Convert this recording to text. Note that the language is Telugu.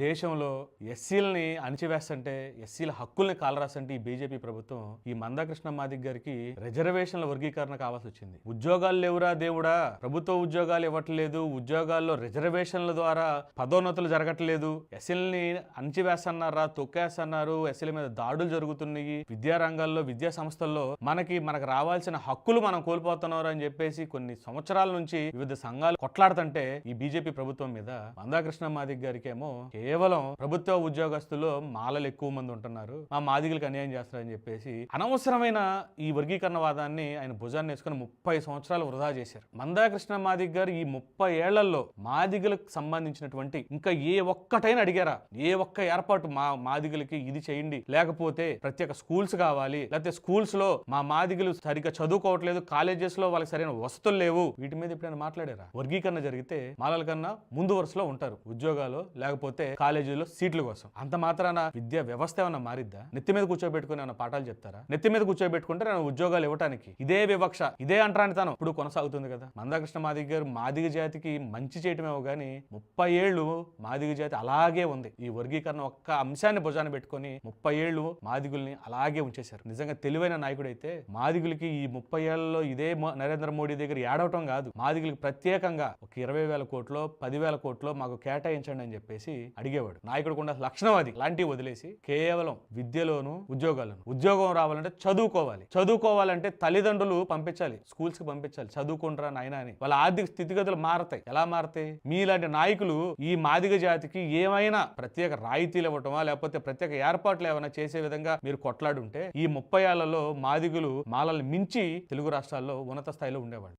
దేశంలో ఎస్సీలని అణిచివేస్తుంటే, ఎస్సీల హక్కుల్ని కాలరాస్తుంటే ఈ బీజేపీ ప్రభుత్వం ఈ మందాకృష్ణ మాదిగ గారికి రిజర్వేషన్ల వర్గీకరణ కావాల్సి వచ్చింది. ఉద్యోగాలు లేవురా దేవుడా, ప్రభుత్వ ఉద్యోగాలు ఇవ్వట్లేదు, ఉద్యోగాల్లో రిజర్వేషన్ల ద్వారా పదోన్నతులు జరగట్లేదు, ఎస్సీలని అణిచివేస్తున్నారా, తొక్కేస్తున్నారు, ఎస్సీల మీద దాడులు జరుగుతున్నాయి, విద్యారంగాల్లో విద్యా సంస్థల్లో మనకు రావాల్సిన హక్కులు మనం కోల్పోతున్నారు అని చెప్పేసి కొన్ని సంవత్సరాల నుంచి వివిధ సంఘాలు కొట్లాడుతుంటే ఈ బీజేపీ ప్రభుత్వం మీద మందాకృష్ణ మాదిగ గారికి ఏమో కేవలం ప్రభుత్వ ఉద్యోగస్తులు మాలలు ఎక్కువ మంది ఉంటున్నారు, మా మాదిగలకు అన్యాయం చేస్తారని చెప్పేసి అనవసరమైన ఈ వర్గీకరణ వాదాన్ని ఆయన భుజాన్ని వేసుకుని 30 సంవత్సరాలు వృధా చేశారు. మందాకృష్ణ మాదిగ గారు ఈ 30 ఏళ్లలో మాదిగలకు సంబంధించినటువంటి ఇంకా ఏ ఒక్కటైనా అడిగారా? ఏ ఒక్క ఏర్పాటు మాదిగలకి ఇది చేయండి, లేకపోతే ప్రత్యేక స్కూల్స్ కావాలి, లేకపోతే స్కూల్స్ లో మా మాదిగలు సరిగ్గా చదువుకోవట్లేదు, కాలేజెస్ లో వాళ్ళకి సరైన వసతులు లేవు, వీటి మీద ఎప్పుడైనా మాట్లాడారా? వర్గీకరణ జరిగితే మాలల కన్నా ముందు వరుసలో ఉంటారు ఉద్యోగాలు లేకపోతే కాలేజీలో సీట్ల కోసం. అంత మాత్రాన విద్యా వ్యవస్థ ఏమన్నా మారిద్దా? నెత్తి మీద కూర్చోబెట్టుకుని ఏమన్నా పాఠాలు చెప్తారా? నెత్తి మీద కూర్చోబెట్టుకుంటే నేను ఉద్యోగాలు ఇవ్వడానికి ఇదే వివక్ష, ఇదే అంటరానితనం ఇప్పుడు కొనసాగుతుంది కదా. మందాకృష్ణ మాదిగ గారు మాదిగ జాతికి మంచి చేయటమేమో గానీ 30 ఏళ్లు మాదిగ జాతి అలాగే ఉంది. ఈ వర్గీకరణ ఒక్క అంశాన్ని భుజాన్ని పెట్టుకుని 30 ఏళ్లు మాదిగుల్ని అలాగే ఉంచేశారు. నిజంగా తెలివైన నాయకుడైతే మాదిగులకి ఈ 30 ఏళ్లలో ఇదే నరేంద్ర మోడీ దగ్గర ఏడవటం కాదు, మాదిగులకి ప్రత్యేకంగా ఒక 20,000 కోట్లో 10,000 కోట్లో మాకు కేటాయించండి అని చెప్పేసి అడిగేవాడు. నాయకుడికి ఉన్న లక్షణం అది. లాంటివి వదిలేసి కేవలం విద్యలోను ఉద్యోగాలను, ఉద్యోగం రావాలంటే చదువుకోవాలంటే తల్లిదండ్రులు పంపించాలి, స్కూల్స్ కి పంపించాలి, చదువుకుంటారా నాయన అని. వాళ్ళ ఆర్థిక స్థితిగతులు మారతాయి. ఎలా మారతాయి? మీలాంటి నాయకులు ఈ మాదిగ జాతికి ఏమైనా ప్రత్యేక రాయితీలు ఇవ్వటమా లేకపోతే ప్రత్యేక ఏర్పాట్లు ఏమైనా చేసే విధంగా మీరు కొట్లాడుంటే ఈ 30 ఏళ్లలో మాదిగులు మాలల్ని మించి తెలుగు రాష్ట్రాల్లో ఉన్నత స్థాయిలో ఉండేవాళ్ళు.